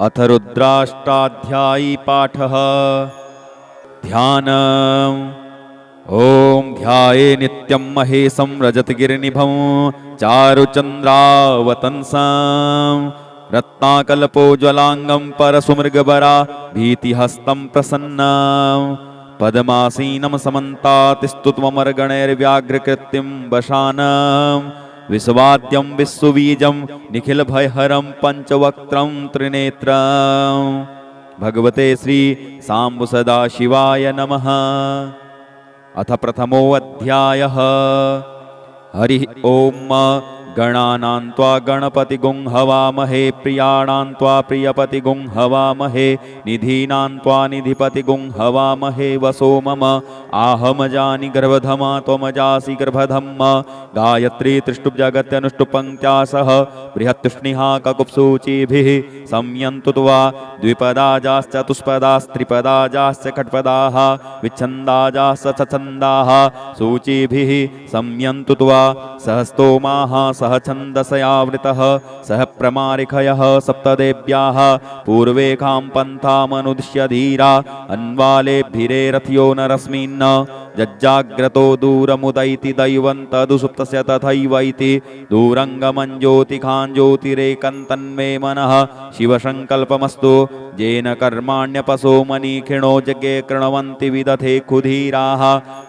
अथ रुद्राष्टाध्यायी पाठः। ध्यानम्। ॐ ध्याये नित्यं महेशं रजतगिरिनिभं चारुचन्द्रावतंसं रत्नाकल्पोज्ज्वलाङ्गं परसुमृगवरा भीतिहस्तं प्रसन्नं पद्मासीनं समन्तात् स्तुत्वमर्गणैर्व्याघ्रकृत्तिं वशानं विश्वाद्यं विश्वबीजं निखिलभयहरं पञ्चवक्त्रं त्रिनेत्रं भगवते श्री साम्ब सदाशिवाय नमः। अथ प्रथमोऽध्यायः। हरिः ॐ। गणानां त्वा गणपतिगुं हवामहे प्रियाणां त्वा प्रियपतिगुं हवामहे निधीनां त्वा निधिपतिगुं हवामहे वसो मम आहमजानि गर्भधमा त्वमजासि गर्भधम्म गायत्री त्रिष्टुप्जगत्यनुष्टुपङ्क्त्या सह बृहत्तुष्णिहा ककुप्सूचिभिः संयन्तु त्वा द्विपदाजाश्चतुष्पदास्त्रिपदाजाश्च खट्पदाः विच्छन्दाजाश्च छन्दः सूचिभिः संयन्तु त्वा सहस्तोमाः सह छन्दसयावृतः सह प्रमारिखयः सप्तदेव्याः पूर्वेकां पन्थामनुदिश्य धीरा अन्वालेभिरे रथ्यो नरस्मिन् जज्जाग्रतो दूरमुदैति दैवं तदुसुप्तस्य तथैवैति दूरङ्गमं ज्योतिखां ज्योतिरेकन्तन्मे मनः शिवसङ्कल्पमस्तु येन कर्माण्यपसो मनीखिणो जज्ञे कृण्वन्ति विदथे खुधीराः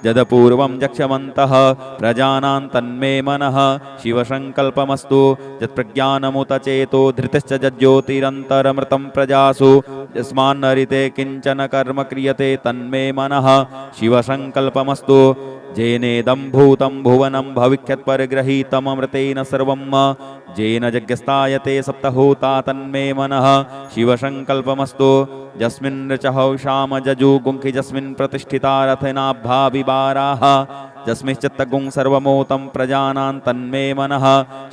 जदपूर्वं जक्षमन्तः प्रजानां तन्मे मनः शिवसङ्कल्पमस्तु यत्प्रज्ञानमुत चेतो धृतिश्च जज्ज्योतिरन्तरमृतं प्रजासु यस्मान्नरिते किञ्चन कर्म क्रियते तन्मे मनः शिवसङ्कल्पमस्तु जेनेदं भूतं भुवनं भविष्यत्परिगृहीतममृतेन सर्वं जेन यज्ञस्तायते सप्तहोता तन्मे मनः शिवसङ्कल्पमस्तु यस्मिन् ऋचः शाम जजुगुंखि यस्मिन् प्रतिष्ठिता रथनाभा विवाराः यस्मिश्चित्तगुं सर्वमोतं प्रजानां तन्मे मनः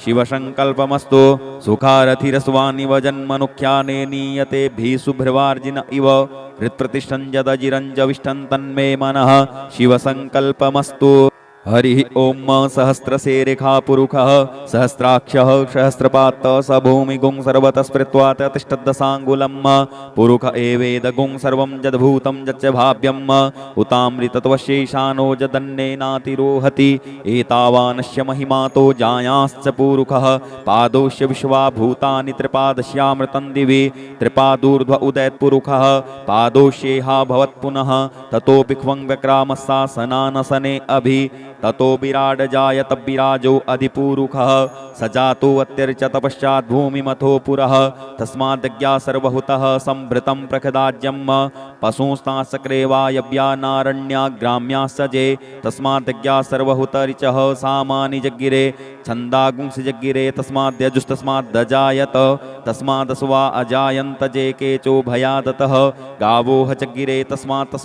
शिवसङ्कल्पमस्तु सुखारथिरस्वानिव जन्मनुख्याने नीयते भीसुभ्रवार्जिन इव हृत्प्रतिष्ठं यदजिरञ्जविष्ठं तन्मे मनः शिवसङ्कल्पमस्तु। हरिः ॐ। सहस्रशेरेखा पुरुषः सहस्राक्षः सहस्रपात् स भूमिगुं सर्वतः स्मृत्वा तिष्ठद्दशाङ्गुलं पुरुष एवेदगुं सर्वं यद्भूतं यच्च भाव्यम् उतामृतत्वशेषानो जदन्नेनातिरोहति एतावानस्य महिमातो जायांश्च पुरुषः पादोश्च विश्वाभूतानि त्रिपादस्यामृतं दिवि त्रिपादूर्ध्व उदयत्पुरुषः पादोश्येहा भवत्पुनः ततोऽपि ख्वं व्यक्रामस्सासनानसने अभि ततो विराड जायत विराजो अधिपुरुषः स जातो अत्यर्चत पश्चात् भूमिमथो पुरः तस्माद्यज्ञा सर्वहुतः संभृतं प्रखदाज्यं पशुंस्तासक्रे वायव्या नारण्या ग्राम्याश्च जे तस्माद्यज्ञा सर्वहुतरिचः सामानि जग्गिरे छन्दागुंसि जग्गिरे तस्माद्यजुस्तस्माद्दजायत तस्मादस्वा अजायन्त जे केचो भयादतः गावोह जग्गिरे तस्मात्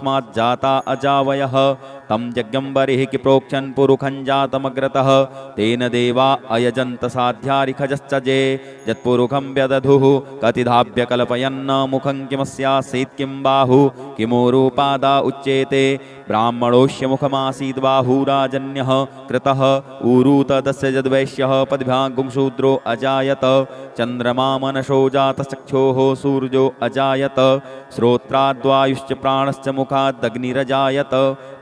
अजावयः तं यज्ञं बर्हिः प्रोक्षन् पुरुखं जातमग्रतः तेन देवा अयजन्त साध्यारिखजश्च जे यत्पुरुखं व्यदधुः कतिधाभ्य कल्पयन्न मुखं किमस्यासीत् किं बाहु किमूरुपादा उच्येते ब्राह्मणोऽस्य मुखमासीद् बाहुराजन्यः कृतः ऊरु तदस्य यद्वैश्यः पद्भ्यां शूद्रो अजायत चन्द्रमा मनसो जातश्चक्षोः सूर्यो अजायत श्रोत्राद्वायुश्च प्राणश्च मुखादग्निरजायत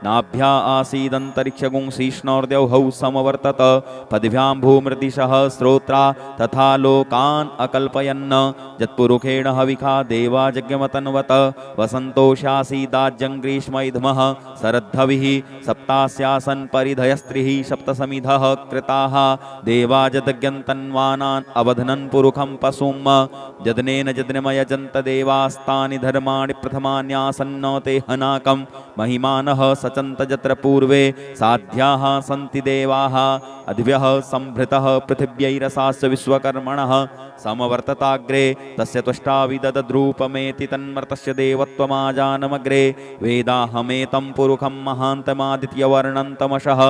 नाभ्या आसीदन्तरिक्षगुं शीष्णोर्द्यौहौ समवर्तत पद्भ्यां भूमृदिशः श्रोत्रा तथा लोकान् अकल्पयन् यत्पुरुषेण हविखा देवा यज्ञमतन्वत वसन्तोषासीदाज्यं ग्रीष्मैधमः शरद्धविः सप्तास्यासन् परिधयस्त्रिः सप्तसमिधः कृताः देवा यदज्ञन्तन्वानान् अवधनन् पुरुखं पशुं यदनेन यज्ञमयजन्त देवास्तानि धर्माणि प्रथमान्यासन्न ते हनाकं महिमानः सचन्त यत्र पूर्वे साध्याः सन्ति देवाः अधिभ्यः संभृतः पृथिव्यैरसास्य विश्वकर्मणः समवर्तताग्रे तस्य त्वष्टा विददद्रूपमेति तन्मर्तस्य देवत्वमाजानमग्रे वेदाहमेतं पुरुखं महान्तमादित्यवर्णन्तमशः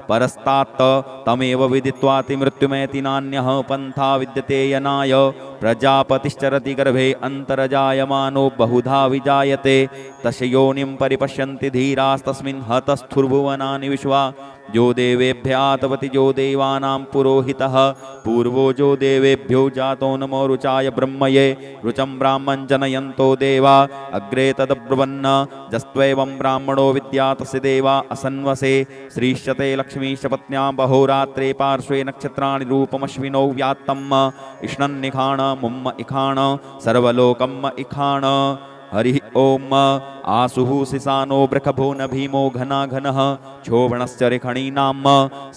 परस्तात् तमेव विदित्वाति मृत्युमेति नान्यः पन्था विद्यते यनाय प्रजापतिश्चरति गर्भे अन्तर्जायमानो बहुधा विजायते तस्य योनिं परिपश्यन्ति धीरास्तस्मिन् हतस्थुर्भुवनानि विश्वा जो देवेभ्यातपति जो देवानां पुरोहितः पूर्वो जो देवेभ्यो जातो नमो रुचाय ब्रह्मये रुचं ब्राह्मं जनयन्तो देवा अग्रे तदब्रुवन्न जस्त्वैवं ब्राह्मणो विद्या तस्य देवा असन्वसे श्रीश्चते लक्ष्मीश्च पत्न्यां बहोरात्रे पार्श्वे नक्षत्राणि रूपमश्विनौ व्यात्तम् इष्णन्निखाण मुम्म इखाण सर्वलोकम् इखाण हरि ओम आसुः सिसानो बृखभो न भीमो घना घनः क्षोभणश्च रिखणीनाम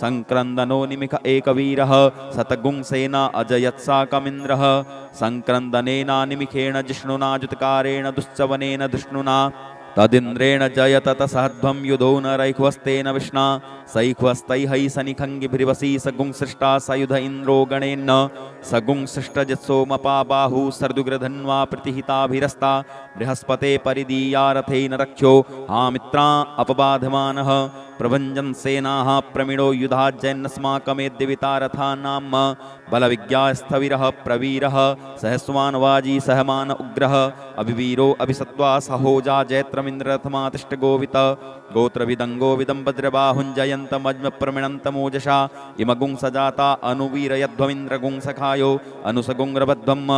संक्रन्दनो निमिख एकवीरः शतगुंसेना अजयत्साकमिन्द्रः संक्रन्दनेना निमिखेण जिष्णुना जुत्कारेण दुश्चवनेन धृष्णुना तदिन्द्रेण जयत तसहध्वं युधो न रैख्वस्तेन विष्णा सैख्वस्तैः सनिखङ्गिभिर्वसी सगुंसृष्टा सयुध इन्द्रो गणेन्न सगुंसृष्टजित्सोमपा बाहु सर्दुग्रधन्वा प्रतिहिताभिरस्ता बृहस्पते परिदीया रथेन रक्षो हामित्रा अपबाधमानः प्रभञ्जन् सेनाः प्रमिणो युधाज्जैन्नस्माकमेद्यविता रथानां बलविज्ञास्थविरः प्रवीरः सहस्वानवाजी सहमान उग्रः अभिवीरो अभिसत्वा सहोजा जैत्रमिन्द्ररथमातिष्ठगोवित गोत्रविदङ्गो विदम्भद्रबाहुञ्जयन्तमज्मप्रमिणन्तमोजसा इमगुंसजाता अनुवीरयध्वमिन्द्रगुंसखायो अनुसगुंरबद्धम्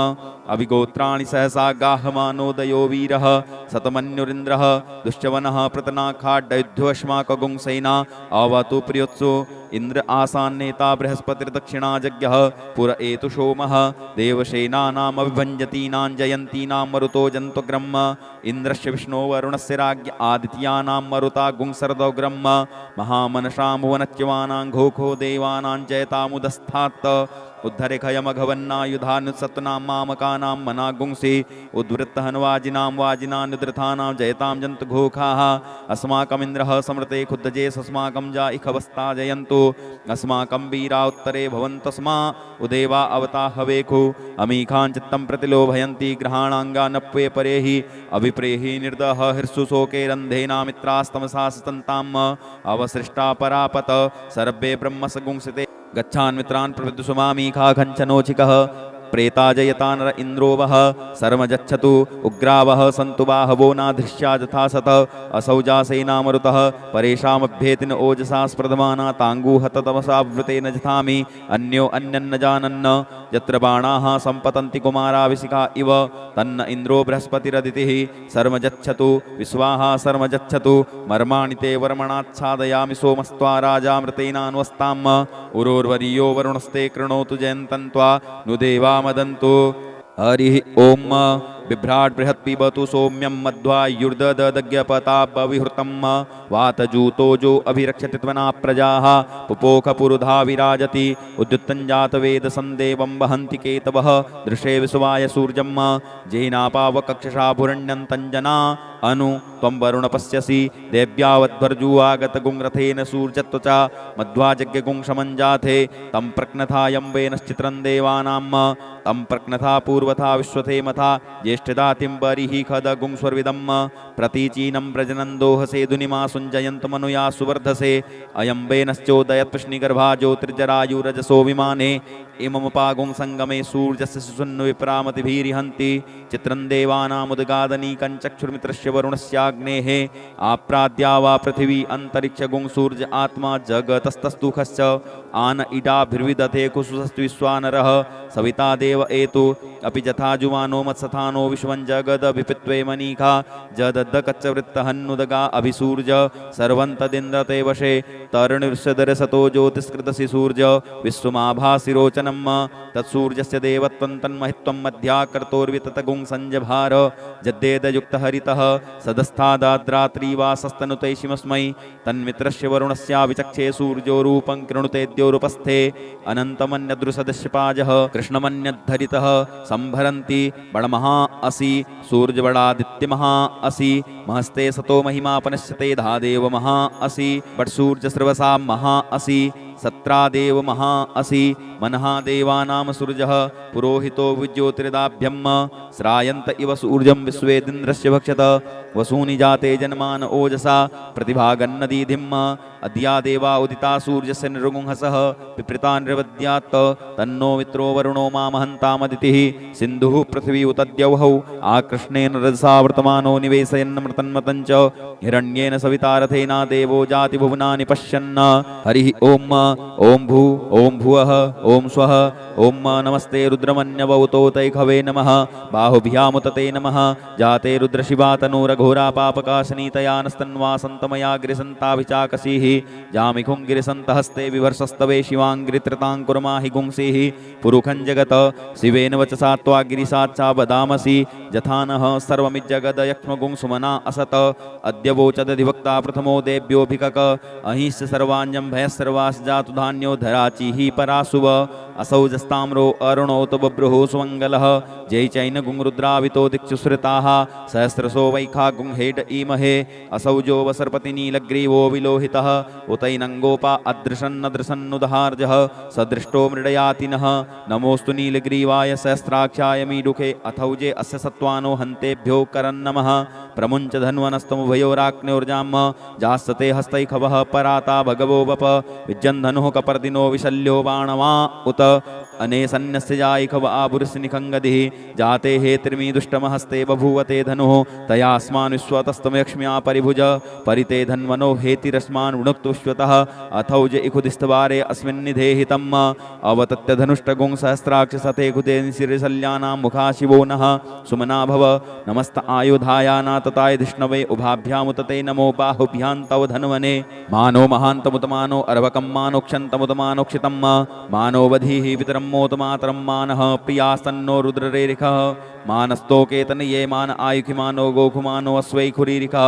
अभिगोत्राणि सहसा गाहमानोदयो वीरः शतमन्युरिन्द्रः दुश्चवनः प्रतनाखाड्डयुध्वश्माकगुंसेना आवतु प्रियोत्सु इंद्र आसान्नेता बृहस्पतिर्दक्षिणाजज्ञः पुर एतु सोमः देवसेनानामभिभञ्जतीनां जयन्तीनां मरुतो जन्तुग्रह्म इन्द्रस्य विष्णो वरुणस्य राज्ञ आदित्यानां मरुता गुंसर्दोग्रह्म महामनसां भुवनच्यवानां घोखो देवानां जयतामुदस्थात् उद्धरिखयमघवन्नायुधानुसत्नां मामकानां मनागुंसि उद्वृत्तहन्वाजिनां वाजिनानुद्रथानां जयतां जन्तुघोखाः अस्माकमिन्द्रः समृते खुद्दजे अस्माकं जा इखवस्ता जयन्तु अस्माकं वीरा उत्तरे भवन्तस्मा उदेवा अवता हवेखु अमीखान् चित्तं प्रतिलोभयन्ति ग्रहाणाङ्गानप्वे परेहि अभिप्रेहि निर्दह हृत्सु शोके रन्धेनामित्रास्तमसा सतन्ताम् अवसृष्टा परापत सर्वे ब्रह्मसगुंसिते गच्छान् मित्रान् प्रविद्युसुमामीखा खञ्चनोचिकः प्रेताजयतानर इन्द्रो वः सर्वमजच्छतु उग्रावः सन्तु बाहवो नाधृष्या यथा सत असौजासेनामरुतः परेषामभ्येतिन ओजसा स्प्रधमाना ताङ्गूहततमसावृतेन जथामि अन्यो अन्यन्न जानन्न यत्र बाणाः सम्पतन्ति कुमाराविशिखा इव तन्न इन्द्रो बृहस्पतिरदितिः सर्वमजच्छतु विश्वाः सर्वमजच्छतु मर्माणि ते वर्मणाच्छादयामि सोमस्त्वा राजामृतेनान्वस्ताम् उरोर्वर्यो वरुणस्ते कृणोतु जयन्तन्त्वा नुदेवा मदन्तु हरिः ओम बिभ्राट् बृहत् पिबतु सौम्यं मध्वायुर्ददज्ञपतापविहृतं वातजूतोजो अभिरक्षति त्वना प्रजाः पुपोखपुरुधा विराजति उद्युत्तञ्जातवेदसन्देवं वहन्ति केतवः दृशे विश्वाय सूर्यं जेनापावकक्षसाभुरण्यन्तञ्जना अनु त्वं वरुण पश्यसि देव्यावद्वर्जुवागतगुंरथेन सूर्यत्वचा मध्वाजज्ञगुंशमञ्जाथे तं प्रक्नथायम्बेनश्चित्रं देवानां तं प्रक्नथा पूर्वथा विश्वथेमथा ज्येष्ठदातिं बरिहि खदगुंस्वर्विदम् प्रतीचीनं व्रजनन्दोहसे दुनिमा सुञ्जयन्तमनुया सुवर्धसे अयम्बेनश्चोदयत्पुष्णिगर्भा ज्योतिर्जरायुरजसो विमाने इममुपागुं संगमे सूर्यस्य सुसुन्नुविप्रामतिभिरिहन्ति चित्रं देवानामुद्गादनीकञ्चक्षुर्मित्रस्य वरुणस्याग्नेः आप्राद्या वा पृथिवी अन्तरिक्षगुं सूर्य आत्मा जगतस्तस्तुखश्च आन इडाभिर्विदधे कुसुसस्तु विश्वानरः सविता देव एतु अपि जथाजुवानो मत्सथानो विश्वं जगदभिपित्वे मनीखा जदद्दकच्चवृत्तहन्नुदगा अभिसूर्य सर्वं तदिन्द्रते वशे तरुणिर्षदरसतो ज्योतिष्कृतसि सूर्य विश्वमाभासिरोचनं तत्सूर्यस्य देवत्वं तन्महित्वं मध्याकर्तोर्विततगुं संजभार जद्देदयुक्तहरितः सदस्तादाद्रात्रिवासस्तनुतैषिमस्मै तन्मित्रस्य वरुणस्याविचक्षे सूर्यो रूपं कृणुतेद्योरुपस्थे अनन्तमन्यदृशदश्यपाजः कृष्णमन्यद्धरितः संभरन्ति बडमहा असि सूर्यबडादित्यमहा असि महस्ते सतो महिमापनश्यते धादेव महा असि बट्सूर्यस्रवसा महा असि सत्रादेव महा असि मनः देवानां सूर्यः पुरोहितो विज्योतिर्दाभ्यं श्रायन्त इव सूर्यं विश्वेदिन्द्रस्य भक्षत वसूनि जाते जन्मान ओजसा प्रतिभागन्नदीधिम् अद्या देवा उदिता सूर्यस्य नृगुंहसः पिपृता निर्वद्यात् तन्नो मित्रो वरुणो मामहन्तामदितिः सिन्धुः पृथिवी उतद्यौहौ आकृष्णेन रजसा वर्तमानो निवेशयन्नमृतन्मतञ्च हिरण्येन सविता रथेना देवो जातिभुवनानि पश्यन् हरिः ॐ भू ॐ भुवः ॐ स्वः ॐ नमस्ते रुद्रमन्यवौतोतैखवे नमः बाहुभ्यामुतते नमः जाते रुद्रशिवा तनूरघोरा पापकाशनीतया नस्तन्वासन्तमयाग्रिसन्ताभिचाकसीः जामिखुङ्गिरिसन्तहस्ते विभर्षस्तवे शिवाङ्गिरित्रताङ्कुर्माहि गुंसीः पुरुखं जगत शिवेन वचसा त्वा गिरिसाच्चा वदामसि जथानः सर्वमिज्जगदयक्ष्मगुंसुमना असत अद्य वोचदधिवक्ता प्रथमो देव्योऽभिकक अहिंस्य सर्वाण्यं भयस्सर्वास्जातु धान्यो धराचिः परासुव असौ जस्ताम्रो अरुणोत बभ्रुः सुमङ्गलः जय चैन गुंरुद्रावितो दिक्षुश्रिताः सहस्रसो वैखा गुंहेड ईमहे असौ जो वसर्पति नीलग्रीवो विलोहितः उतैनङ्गोपा अदृशन्नदृशन्नुदहार्जः सदृष्टो मृडयातिनः नमोऽस्तु नीलग्रीवाय सहस्राक्षाय मीडुखे अथौजे अस्य सत्त्वानो हन्तेभ्यो करन्नमः प्रमुञ्च धन्वनस्तमुभयोराग्न्योर्जाम् जास्सते हस्तैखवः पराता भगवो वप विज्जन्धनुः कपर्दिनो विशल्यो बाणवा उत अनेसन्यस्य जायिखव आपुरुषनिखङ्गदिः जाते हे त्रिमीदुष्टमहस्ते बभूवते धनुः तयास्मानुष्वतस्तमयक्ष्म्या परिभुज परिते धन्वनो हेतिरस्मान् वृणुक्तुष्वतः अथौज इखुदिस्तवारे अस्मिन्निधेहितम् अवतत्य धनुष्टगुं सहस्राक्षसते खुदे निशिरिशल्यानां मुखा शिवो नः सुमना भव नमस्त आयुधायानातताय धिष्णवे उभाभ्यामुतते नमो बाहुभ्यां तव धन्वने मानो महान्तमुतमानो अर्वकं मानोक्षन्तमुतमानोक्षितं मानोवधीः पितरं मोतमातरं मानः प्रियास्तन्नो रुद्ररेरिखः मानस्तोकेतनये मान आयुखिमानो गोखुमानो अश्वैखुरीरिखः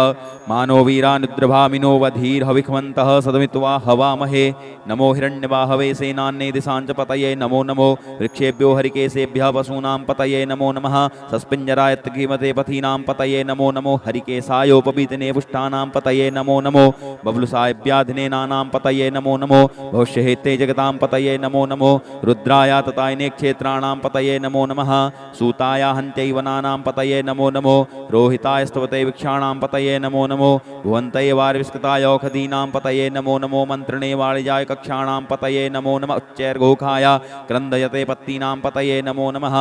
मानो वीरानुद्रभामिनो वधीर्हविखमन्तः सदमित्वा हवामहे नमो हिरण्यवाहवे सेनान्ये दिशाञ्च पतये नमो नमो वृक्षेभ्यो हरिकेशेभ्यः पशूनां पतये नमो नमः सस्पिञ्जराय त्रिमते पथीनां पतये नमो नमो हरिकेशायोपवीतने पुष्टानां पतये नमो नमो बबलुसायभ्याधिनेनानां पतये नमो नमो भविष्यहेते जगतां पतये नमो नमो रुद्राय ततायने क्षेत्राणां पतये नमो नमः सूताय हन्त्यैवनानां पतये नमो नमो रोहिताय स्तवते वीक्षाणां पतये नमो नमो भुवन्तये वारिविस्कृताय औषधीनां पतये नमो नमो मन्त्रणे वाणिजाय कक्षाणां पतये नमो नमः उच्चैर्घोखाय क्रन्दयते पत्तीनां पतये नमो नमः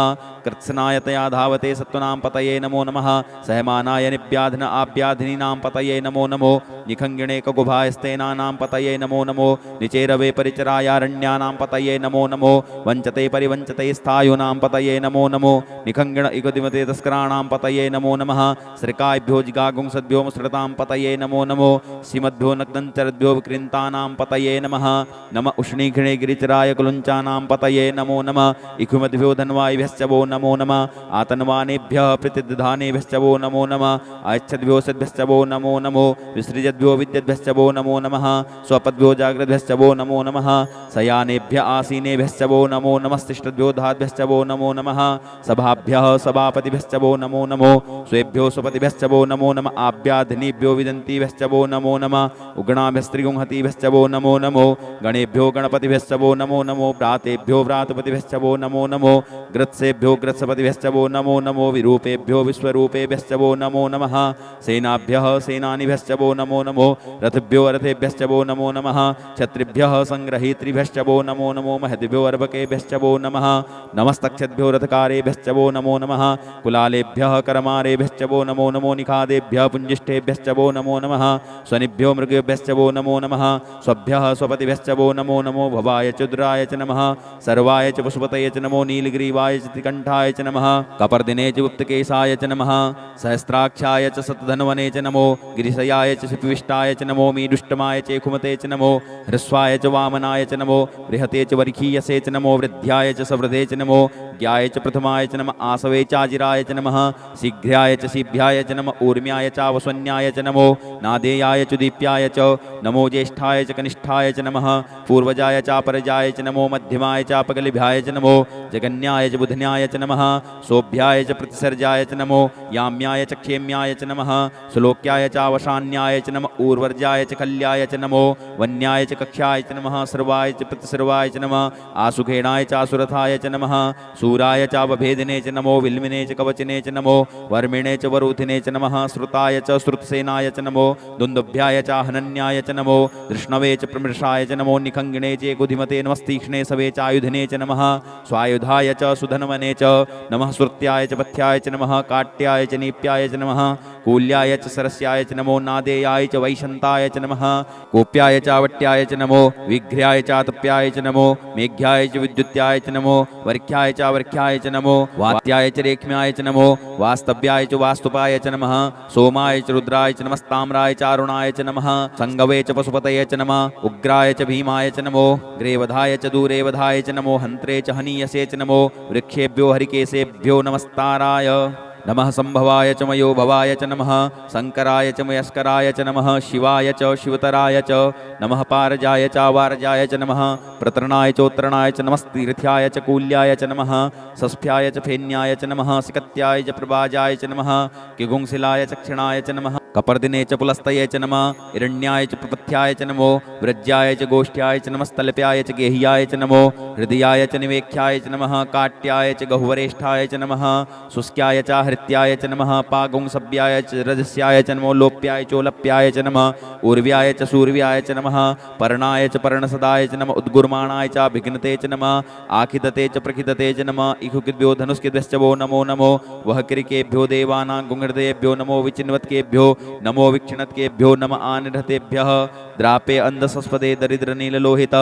कृत्स्नायतया धावते सत्त्वनां पतये नमो नमः सहमानाय निव्याधिन आव्याधिनीनां पतये नमो नमो निखङ्गिणे ककुभायस्तेनानां पतये नमो नमो निचेरवे परिचरायारण्यानां पतये नमो नमो वञ्चते परिवञ्चते स्थायुनां पतये नमो नमो निखङ्गिण इगदिमते तस्कराणां पतये नमो नमः श्रिकाभ्यो जिगागुंसद्भ्यो मुसृतां पतये नमो नमो सीमद्भ्यो नग्नञ्चरद्भ्यो विकृन्तानां पतये नमः नम उष्णीघृणे गिरिचराय कुलुञ्चानां पतये नमो नमः इखुमद्भ्यो धन्वायभ्यश्च वो नमो नमः आतन्वानेभ्यः प्रतिदधानेभ्यश्च वो नमो नमः आयच्छद्भ्यो सद्भ्यश्च वो नमो नमो विसृजद्भ्यो विद्यद्भ्यश्च वो नमो नमः स्वपद्भ्यो जाग्रद्भ्यश्च वो नमो नमः शयानेभ्य आसीनेभ्यश्च वो नमो नमस्तिष्ठद्भ्यो धाद्भ्यश्च वो नमो नमः सभाभ्यः सभापतिभ्यश्च वो नमो नमो स्वेभ्यो स्वपतिभ्यश्च वो नमो नमः आभ्याधिनीभ्यो विदन्तीभ्यश्च वो नमो नमः उगणाभ्यस्त्रिगुंहतीभ्यश्च वो नमो नमो गणेभ्यो गणपतिभ्यश्च वो नमो नमो व्रातेभ्यो व्रातपतिभ्यश्च वो नमो नमो ग्रत्सेभ्यो ग्रत्सपतिभ्यश्च वो नमो नमो विरूपेभ्यो विश्वरूपेभ्यश्च वो नमो नमः सेनाभ्यः सेनानिभ्यश्च वो नमो नमो रथभ्यो रथेभ्यश्च वो नमो नमः क्षत्रिभ्यः संग्रहीतृभ्यश्च वो नमो नमो महद्भ्यो अर्भकेभ्यश्च वो नमः नमस्तक्षद्भ्यो रथकारेभ्यश्च वो नमो नमः कुलालेभ्यः करमारेभ्यश्च वो नमो नमो निखादेभ्यः पुञ्जिष्ठेभ्यश्च वो नमो नमः स्वनिभ्यो मृगेभ्यश्च वो नमो नमः स्वभ्यः स्वपतिभ्यश्च वो नमो नमो भवाय च दुराय च नमः सर्वाय च पशुपतये च नमो नीलग्रीवाय च त्रिकण्ठाय च नमः कपर्दिने च गुप्तकेशाय च नमः सहस्राक्षाय च शतधन्वने च नमो गिरिशयाय च शिपिविष्टाय च नमो मीडुष्टमाय च खुमते च नमो ह्रस्वाय च वामनाय च नमो बृहते च वरिखीयसे च नमो वृद्ध्याय च सवृधे च नमो ज्ञाय च प्रथमाय च नमः आसवे चाजिराय च नमः शीघ्राय च शीभ्याय च नमः ऊर्म्याय च वस्वन्याय च नमो नादेयाय च दीप्याय च नमो ज्येष्ठाय च कनिष्ठाय च नमः पूर्वजाय चापरजाय च नमो मध्यमाय चापगलिभ्याय च नमो जगन्याय च बुधन्याय च नमः सोभ्याय च प्रतिसर्जाय च नमो याम्याय च क्षेम्याय च नमः सुलोक्याय चावशान्याय च नमः ऊर्वर्जाय च कल्याय च नमो वन्याय च कक्षाय च नमः सर्वाय च प्रतिसर्वाय च नमः आसुखेणाय च आसुरथाय च नमः सूराय चावभेदिने च नमो विल्मिने च कवचिने च नमो वर्मिणे च वरूथिने च नमः श्रुताय च श्रुतसेनाय च नमो दुन्दुभ्याय च हनन्याय च नमो कृष्णवे च प्रमृषाय च नमो निखङ्गिणे च गुधिमते नमस्तीक्ष्णे सवे च आयुधने च नमः स्वायुधाय च सुधन्वने च नमः श्रुत्याय च पथ्याय च नमः काट्याय च नीप्याय च नमः कूल्याय च सरस्याय च नमो नादेयाय च वैशन्ताय च नमः कोप्याय च आवट्याय च नमो विघ्र्याय च आतप्याय च नमो मेघ्याय च विद्युत्याय च नमो वर्ख्याय च वर्ख्याय च नमो वात्याय च रेक्म्याय च नमो वास्तव्याय च वास्तुपाय च नमः सोमाय च रुद्राय च नमस्ताम्राय च अरुणाय च नमः संगवे च पशुपतये च नमः उग्राय च भीमाय च नमो ग्रेवधाय च दूरेवधाय च नमो हन्त्रे च हनीयसे च नमो वृक्षेभ्यो हरिकेशेभ्यो नमस्ताराय नमः संभवाय च मयो भवाय च नमः शंकराय च मयस्कराय च नमः शिवाय च शिवतराय च नमः पारजाय च वारजाय च नमः प्रतरणाय चोत्तरणाय च नमस्तीर्थ्याय च कूल्याय च नमः सस्फ्याय च फेन्याय च नमः सिकत्याय च प्रभाजाय च नमः किगुंसिलाय च क्षिणाय च नमः कपर्दिने च पुलस्तये च नमः हिरण्याय च प्रपथ्याय च नमो वृज्याय च गोष्ठ्याय च नमस्तल्प्याय च गेह्याय च नमो हृदयाय च निवेख्याय च नमः काट्याय च गहुवरेष्ठाय च नमः शुष्क्याय च हृत्याय च नमः पागुंसभ्याय च रजस्याय च नमो लोप्याय चोलप्याय च नमः ऊर्व्याय च सूर्व्याय च नमः पर्णाय च पर्णसदाय च नमः उद्गुर्माणाय च भिघ्नते च नमः आखिदते च प्रखिदते च नमः इखुकिद्भ्यो धनुष्किद्भ्यश्च वो नमो नमो वहकिरिकेभ्यो देवानां गुंहृदयेभ्यो नमो विचिन्वत्केभ्यो नमो विक्षिणत्केभ्यो नम आनिढतेभ्यः द्रापे अंधसस्पदे दरिद्रनीललोहित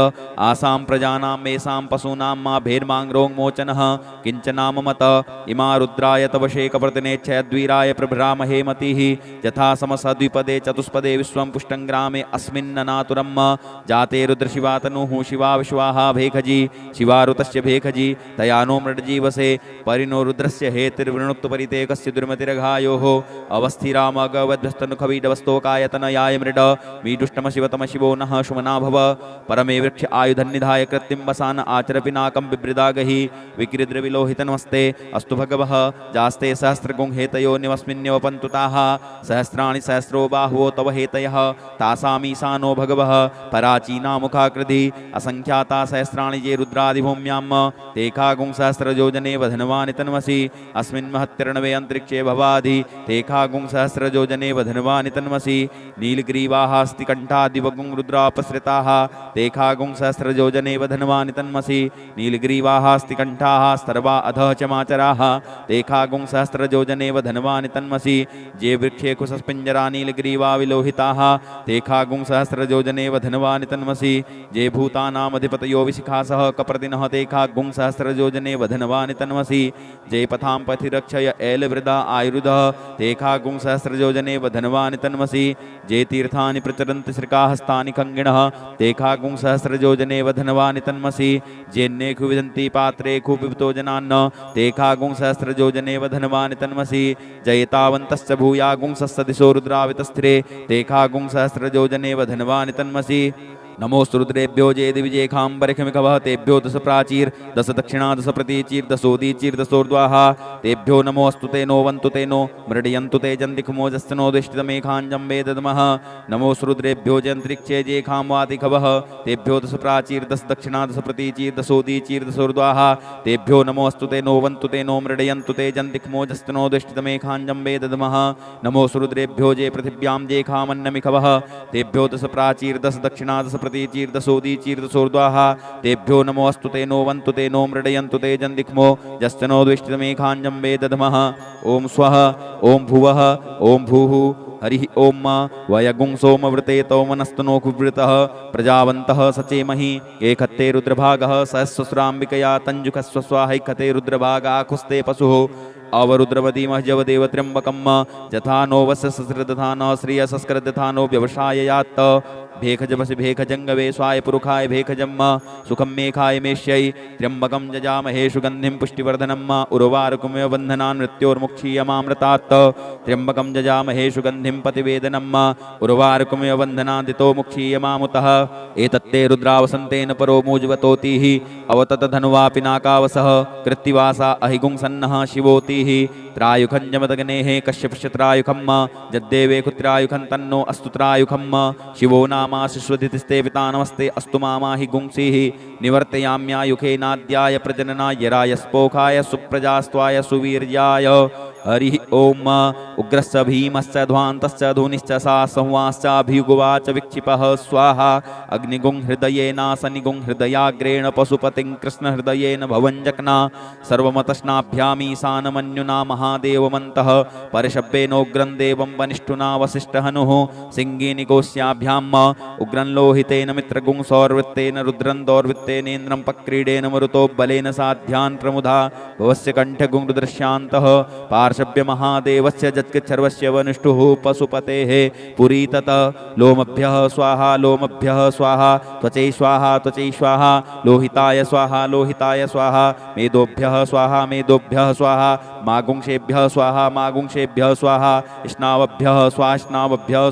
आसां प्रजानां मेषां पशूनां मा भेर्माङ्रोङ्मोचनः किञ्चनाममत इमा रुद्राय तव शेकप्रतिनेच्छयद्वीराय प्रभ्रामहे मतिः यथा समसद्विपदे चतुष्पदे विश्वं पुष्टं ग्रामे अस्मिन्ननातुरम् जाते रुद्रशिवा तनुः शिवा विश्वाहा भेखजी शिवारुतस्य भेखजी तया नो मृडजीवसे परिनो रुद्रस्य हेतिर्वृणुक्तपरितेकस्य दुर्मतिरघायोः अवस्थिरामगवद्भ्यस्तनुखवीडवस्तोकायतनयाय मृड मीडुष्टम शिवतम शिवो नः शुमना भव परमे वृक्ष आयुधन्निधाय कृत्तिम्बसान आचरपिनाकं बिभृदागहि विकृद्रविलोहितनमस्ते अस्तु भगवः जास्ते सहस्रगुं हेतयो निवस्मिन्यवपन्तु ताः सहस्राणि सहस्रो बाहुवो तव हेतयः तासामीशानो भगवः पराचीना मुखाकृति असंख्याता सहस्राणि ये रुद्रादिभूम्यां तेखागुं सहस्रयोजने वधनवानि तन्मसि अस्मिन् महत्तिर्णवे अन्तरिक्षे भवाधि तेखागुं सहस्रयोजने वधनवानि तन्मसि नीलग्रीवाः अस्तिकण्ठादिवगुं रुद्रापसृताः तेखागुं सहस्रयोजने वधनवानि तन्मसि नीलग्रीवाः अस्तिकण्ठाः सर्वा अधः च माचराः तेखागुं सहस्रयोजने वधनवानि तन्मसि ये वृक्षे कुशस्पिञ्जरा नीलग्रीवा विलोहिताः तेखागुं सहस्रयोजने वधनवानि तन्मसि ये भूतानामधिपतयो विशिखासः कप्रदिनः तेखागुं सहस्रयोजने वधनवानि तन्मसि ये पथां पथि रक्षय ऐलवृदा आयुरुधः तेखागुं सहस्रयोजने वधनवानि तन्मसि ये तीर्थानि प्रचरन्ति श्रिकाहस्तानि खङ्गिणः तेखागुं सहस्रयोजने वधनवानि तन्मसि जेन्नेखु विदन्ति पात्रे खुपिबतो जनान्न तेखागुं सहस्रयोजने वधनवानि तन्मसि जयतावन्तश्च भूयागुं सस्सदिशो रुद्रावितस्थिरे तेखागुं सहस्रयोजने वधनवानि तन्मसि नमोस्तु रुद्रेभ्यो जे दिविजेखाम्बरिखमिखवः तेभ्यो दश प्राचीर दश दक्षिणा दश प्रतीचीर दशोदीचीर दशोर्ध्वाः तेभ्यो नमोऽस्तु ते नो वन्तु ते नो मृडयन्तु ते जन्तिखमोजस्तनो दिष्टितमेखाञ्जम्बे दद्मः नमोस्तु रुद्रेभ्यो जन्तरिक्षे जेखां वातिखवः तेभ्यो दश प्राचीर दश दक्षिणा दश प्रतीचीर दशोदीचीर दशोर्ध्वाः तेभ्यो नमोऽस्तु ते नो वन्तु ते नो मृडयन्तु ते जन्तिखमोजस्तनो दिष्टितमेखाञ्जम्बे दद्मः नमोस्तु रुद्रेभ्यो जे पृथिव्यां जेखामन्नमिखवः तेभ्यो दश प्राचीर दश दक्षिणा दश प्रतीचीर दशोदीचीर दशोर्ध्वाः तेभ्यो नमोऽस्तु ते नो वन्तु ते नो मृडयन्तु ते जन्तिखमो जस्तनो द्विष्टितमेखाञ्जम्बे दद्मः ॐ स्वः ॐ भुवः ॐ भूः हरिः ॐ वयगुं सोमवृते तौमनस्तनो कुवृतः प्रजावन्तः सचेमहि एकत्ते रुद्रभागः सहस्रस्राम्बिकया तञ्जुखस्व स्वाहैकते रुद्रभागाखुस्ते पशुः अवरुद्रवदीमः देव त्र्यम्बकं यथा नो वस्य सस्रदधान श्रियसस्कृदधानो व्यवसाय यात्त भेखजपसि भेखजङ्गवे स्वाय पुरुखाय भेखजम् सुखं मेखाय मेष्यै त्र्यम्बकं जजामहे सुगन्धिं पुष्टिवर्धनम् उर्वारुकमेव बन्धनान् मृत्योर्मुक्षीयमामृतात् त्र्यम्बकं जजामहे सुगन्धिं पतिवेदनम् उर्वारुकमेव बन्धनादितो मुक्षीयमामुतः एतत्ते रुद्रावसन्तेन परो मूजवतोतिः अवततधनुवा पिनाकावसः कृत्तिवासा अहिगुं सन्नः शिवोतिः त्रायुखं जमदग्नेः कश्यपश्च त्रायुखं यद्देवे कुत्रायुखं तन्नो अस्तु त्रायुखं शिवो नाम नामाशिश्वदितिस्ते पिता नमस्ते अस्तु मामाहि गुंसीः निवर्तयाम्यायुखेनाद्याय प्रजननाय रायस्पोखाय सुप्रजास्त्वाय सुवीर्याय हरिः ओम उग्रस्य भीमस्य ध्वान्तस्य धुनिश्च सा संवाश्चाभियुगुवाच विक्षिपः स्वाहा अग्निगुं हृदयेनासनिगुं हृदयाग्रेण पशुपतिं कृष्णहृदयेन भवञ्जक्ना सर्वमतश्नाभ्यामीशानमन्युना महादेवमन्तः परिशब्देनोग्रं देवं वनिष्ठुना वसिष्ठहनुः सिंहीनिकोश्याभ्याम् उग्रं लोहितेन मित्रगुं सौर्वृत्तेन रुद्रं दौर्वृत्तेनेन्द्रं पक्रीडेन मरुतो बलेन साध्यान् प्रमुधा भवस्य कण्ठगुं रुद्रश्यान्तः पार्श्व्य महादेवस्य जत्कच्छर्वस्य वनिष्ठुः पशुपतेः पुरी तत लोमभ्यः स्वाहा लोमभ्यः स्वाहा त्वचै स्वाहा त्वचै स्वाहा लोहिताय स्वाहा मेदोभ्यः स्वाहा मेदोभ्यः स्वाहा मागुंशेभ्यः स्वाहा स्नावभ्यः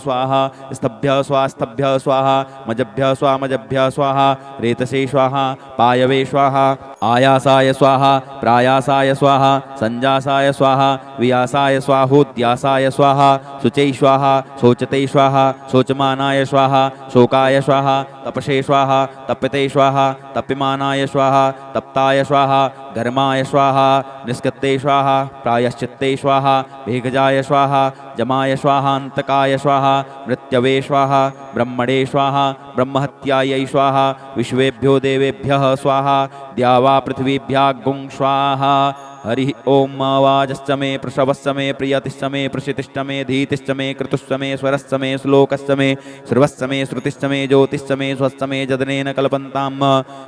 स्वाहा स्तभ्यः स्वाहा मजभ्यः स्वाहा रेतसे स्वाहा पायवे स्वाहा आयासाय स्वाहा प्रायासाय स्वाहा संजासाय स्वाहा वियासाय स्वाहोद्यासाय स्वाहा शुचै स्वाहा शोचते स्वाहा शोचमानाय स्वाहा शोकाय स्वाहा तपसे स्वाहा तप्यते स्वाहा तप्यमानाय स्वाहा तप्ताय स्वाहा घर्माय स्वाहा निष्कृते स्वाहा प्रायश्चित्ते स्वाहा भेगजाय स्वाहा जमाय स्वाहान्तकाय स्वाहा मृत्यवे स्वाहा ब्रह्मणे स्वाहा ब्रह्महत्यायै स्वाहा विश्वेभ्यो देवेभ्यः स्वाहा द्यावा पृथिवीभ्यागुं स्वाहा हरि ओम वाजश्च मे प्रसवश्च मे प्रियतिश्च मे प्रसितिश्च मे धीतिश्च मे कृतुश्च मे स्वरश्च मे श्लोकश्च मे श्रुवश्च मे श्रुतिश्च मे ज्योतिश्च मे स्वश्च मे जदनेन कल्पन्तां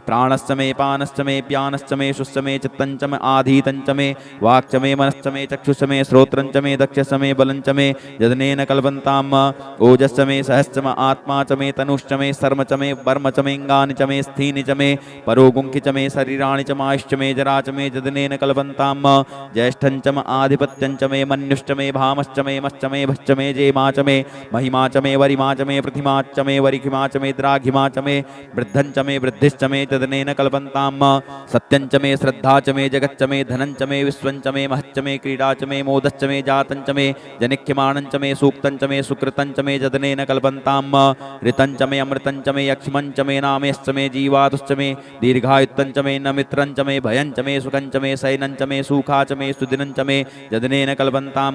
प्राणश्च मे पानश्च मे प्यानश्च मे शुश्च मे चित्तञ्च मे आधीतञ्च मे वाक्च मे मनश्च मे चक्षुश्च मे श्रोत्रञ्च मे दक्षश्च मे बलञ्च मे जदनेन कल्पन्तां ओजश्च मे सहश्च मे आत्मा च मे तनुश्च मे शर्म च मे वर्म च मेऽङ्गानि च मे स्थीनि च मे परोगुंखि च मे शरीराणि च मायुश्च मे जरा च मे जदनेन कल्पन्तां ज्येष्ठञ्च मे आधिपत्यञ्च मे मन्युश्च मे भामश्च मे मश्च मे भश्च मे जेमा च मे महिमा च मे वरिमा च मे प्रतिमाच्च मे वरिखिमा च मे द्राघिमा च मे वृद्धञ्च मे वृद्धिश्च मे तदनेन कल्पन्तां सत्यञ्च मे श्रद्धा च मे जगच्च मे धनञ्च मे विश्वञ्च मे महच्च मे क्रीडा च मे मोदश्च मे जातञ्च मे जनिक्यमाणञ्च मे सूक्तञ्च मे सुकृतञ्च मे जदनेन कल्पन्तां ऋतञ्च मे अमृतञ्च मे यक्ष्मञ्च मे नामेश्च मे जीवातुश्च मे दीर्घायुत्तञ्च मे न मित्रञ्च मे भयञ्च मे सुखञ्च मे सैनञ्च मे सूखा च मे सुदिनञ्च मे जदनेन कल्पन्तां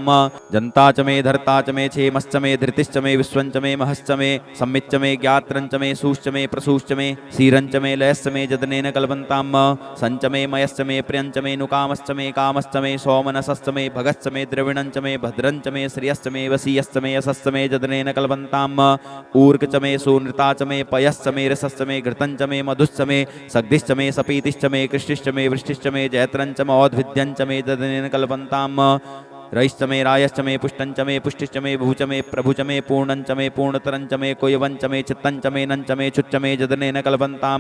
जन्ता च मे धर्ता च मे क्षेमश्च मे धृतिश्च मे विश्वञ्च मे महश्च मे सम्मिच्च मे ज्ञात्रञ्च मे सूश्च मे प्रसूश्च मे सीरञ्च मे लयश्च मे जदनेन कल्पन्तां सञ्च मे मयश्च मे प्रियञ्च मे नुकामश्च मे कामश्च मे सौमनसश्च मे भगश्च मे द्रविणञ्च मे भद्रञ्च मे श्रियश्च मे वसीयश्च मे यशश्च मे जदनेन कल्पन्तां ऊर्क च मे सुनृता च मे पयश्च मे रसश्च मे घृतञ्च मे मधुश्च मे सग्धिश्च मे सपीतिश्च मे कृष्टिश्च मे वृष्टिश्च मे जयत्रञ्च मे औद्भिद्यञ्च मे तदनेन कल्पन्तां रयश्च मे रायश्च मे पुष्टञ्च मे पुष्टिश्च मे भूच मे प्रभुच मे पूर्णञ्च मे पूर्णतरञ्च मे कुयवञ्च मे चित्तञ्च मे नञ्च मे चुच्च मे जदनेन कल्पन्तां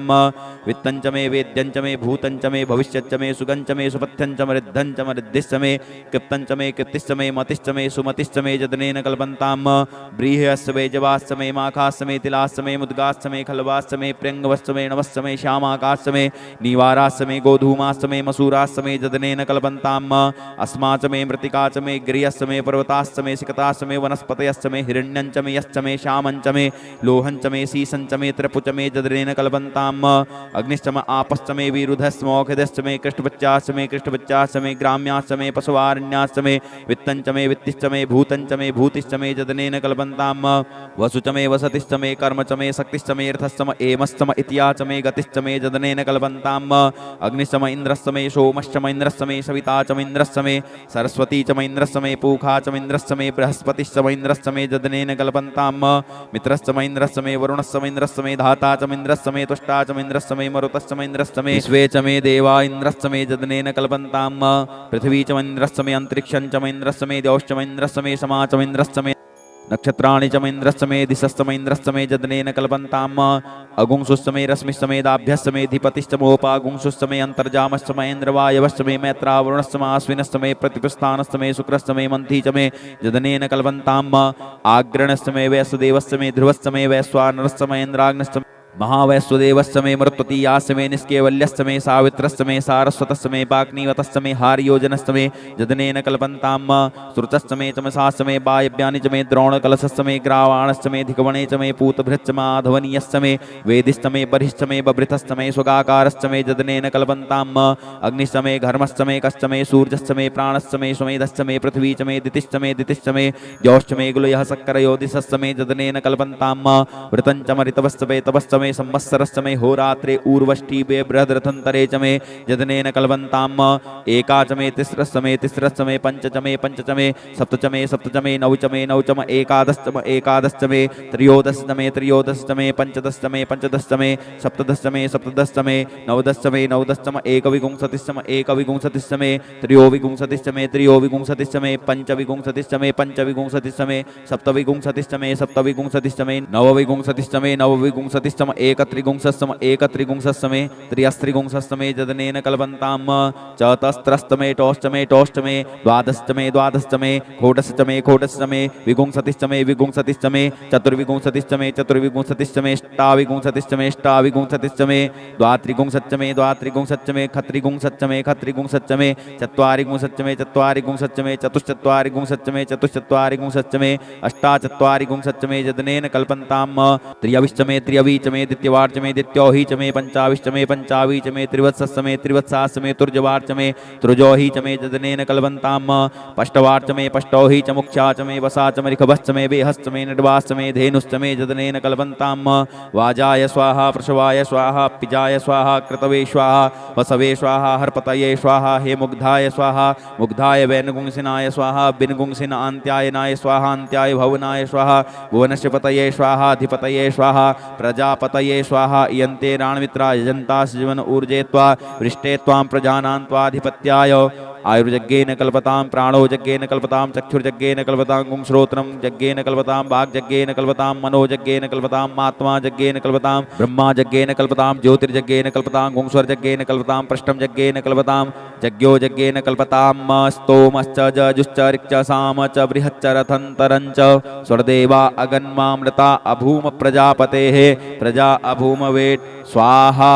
वित्तञ्च मे वेद्यञ्च मे भूतञ्च मे भविष्यच्च मे सुगञ्च मे सुपथ्यञ्च मे रिद्धञ्च मे रिद्धिश्च मे कृप्तञ्च मे कृतिश्च मे मतिश्च मे सुमतिश्च मे जदनेन कल्पन्तां व्रीहश्च मे जवाश्च मे माखाश्च मे तिलाश्च मे मुद्गाश्च मे खल्वाश्च मे प्र्यङ्गवश्च मे नवश्च मे श्यामाकाश्च मे नीवाराश्च मे गोधूमाश्च मे मसूराश्च मे जदनेन कल्पन्तां अस्माच मे मृतिका च मे गिरियश्च मे पर्वताश्च मे सिकताश्च मे वनस्पतयश्च मे हिरण्यञ्च मे यश्च मे श्यामञ्च मे लोहञ्च मे शीसञ्च मे त्रिपुच मे जदनेन कल्पन्तां अग्निश्च मे आपश्च मे विरुधश्च मौखिदश्च मे कृष्टबच्चाश्च मे ग्राम्याश्च मे पशुवारण्याश्च मे वित्तञ्च मे वित्तिश्च मे भूतिश्च मे जदनेन कल्पन्तां वसुच मे वसतिश्च मे कर्म च मे शक्तिश्च मे रथश्च मे एमश्च मे इतिया च मे गतिश्च मे जदनेन कल्पन्तां अग्निश्च मे इन्द्रश्च मे सोमश्च मे इन्द्रश्च मे सविता च मे इन्द्रश्च मे सरस्वती च मे इन्द्रश्च मे पूखा च मे इन्द्रश्च मे बृहस्पतिश्च मे इन्द्रश्च मे जदनेन कल्पन्तां मित्रश्च मे इन्द्रश्च मे वरुणश्च मे इन्द्रश्च मे धाता च मे इन्द्रश्च मे तुष्टा च मे इन्द्रश्च मे मरुतश्च मे इन्द्रश्च मे विश्वे च मे देवा इन्द्रश्च मे जदनेन कल्पन्तां पृथिवी च मे इन्द्रश्च मे अन्तरिक्षं च मे इन्द्रश्च मे द्यौश्च मे इन्द्रश्च मे समा च मे इन्द्रश्च मे नक्षत्राणि च मे इन्द्रश्च मे दिशश्च मे इन्द्रश्च मे जदनेन कल्पन्तां अगुंसुश्च मे रश्मिश्च मे दाभ्यश्च मे धिपतिश्च मोपागुंसुश्च मे अन्तर्जामश्च मे इन्द्रवायवश्च मे मैत्रावरुणश्च मे आश्विनश्च मे प्रतिपस्थानश्च मे शुक्रश्च मे मन्थी च मे जदनेन कल्पन्तां आग्रणश्च मे वैसुदेवश्च मे ध्रुवश्च मे वैश्वानरश्च मे इन्द्राग्नश्च महावैश्वदेवस्य मे मरुत्वतीयास्य मे निष्केवल्यस्य मे सावित्रस्य मे सारस्वतस्य मे पाग्निवतस्य मे हार्योजनस्य मे जदनेन कल्पन्तां श्रुतस्य मे चमसास्य मे वायव्यानि च मे द्रोणकलशस्य मे ग्रावाणस्य मे धिकवणे च मे पूतभृच्च माधवनीयस्य मे वेदिश्च मे बर्हिश्च मे बभृतश्च मे स्वगाकारश्च मे जदनेन कल्पन्ताम् अग्निश्च मे घर्मश्च मे कश्च मे सूर्यश्च मे प्राणश्च मे स्वमेधश्च मे पृथ्वी च मे दितिश्च मे दितिश्च मे द्यौश्च मे गुलयः शक्करयोदिशश्च मे जदनेन कल्पन्ताम् वृतञ्च मरितवश्च मे तपश्च मे संवत्सरश्च मे होरात्रे ऊर्वष्टिवे बृहद्रथन्तरे च मे जदनेन कल्पन्ताम् एका च मे तिस्रश्च मे तिस्रश्च मे पञ्च च मे सप्त च मे नव च मे एकादश्च मे त्रयोदश्च मे पञ्चदश्च मे सप्तदश्च मे नवदश्च मे एकविंशतिश्च मे त्रयोविंशतिश्च मे पञ्चविंशतिश्च मे सप्तविंशतिश्च मे नवविंशतिश्च मे एकत्रिंशश्च मे त्र्यस्त्रिंशश्च मे जदनेन कल्पन्ताम् चतस्रश्च मे टोश्च मे द्वादश्च मे घोटश्च मे विगुंसतिश्च मे चतुर्विंशतिश्च मे अष्टाविंशतिश्च मे द्वात्रिंशच्च मे खत्रिंशच्च मे चत्वारिंशच्च मे चतुश्चत्वारिंशच्च मे अष्टाचत्वारिंशच्च मे जदनेन कल्पन्ताम् त्र्यविश्च मे द्वितीयवार्च मे द्वितीयोहि च मे पंचाविश्च मे त्रिवत्सश्च मे तुर्जवार्च मे तुर्जोहि च मे जदनेन कल्पन्ताम् पष्टवार्च मे पष्टोहि च मुख्या च मे वसा च मे ऋखभश्च मे बेहश्च मे नड्वाश्च मे धेनुश्च मे जदनेन कल्पन्ताम् वाजाय स्वाहा प्रसवाय स्वाहा पिजाय स्वाहा कृतवे स्वाहा वसवे स्वाहा हर्पतये स्वाहा हे मुग्धाय स्वाहा मुग्धाय वैनगुंसिनाय स्वाहा बिनगुंसिन अन्त्यायनाय स्वाहा अन्त्याय भवनाय स्वाहा भुवनस्य पतये स्वाहा अधिपतये स्वाहा प्रजापतये स्वाहा इयन्ते राणमित्रा यजन्ता जीवन ऊर्जे त्वा वृष्टे त्वां प्रजानां त्वाधिपत्याय आयुर्यज्ञेन कल्पतां प्राणो यज्ञेन कल्पतां चक्षुर्यज्ञेन कल्पतां गुंश्रोत्रं यज्ञेन कल्पतां वाग्यज्ञेन कल्पतां मनोयज्ञेन कल्पतां आत्मा यज्ञेन कल्पतां ब्रह्मा यज्ञेन कल्पतां ज्योतिर्यज्ञेन कल्पतां गुंस्वर्यज्ञेन कल्पतां पृष्ठं यज्ञेन कल्पतां यज्ञो यज्ञेन कल्पतां स्तोमश्च जजुश्च ऋक्च साम च बृहच्च रथन्तरञ्च स्वर्देवा अगन्मामृता अभूम प्रजापतेः प्रजा अभूम वेट् स्वाहा।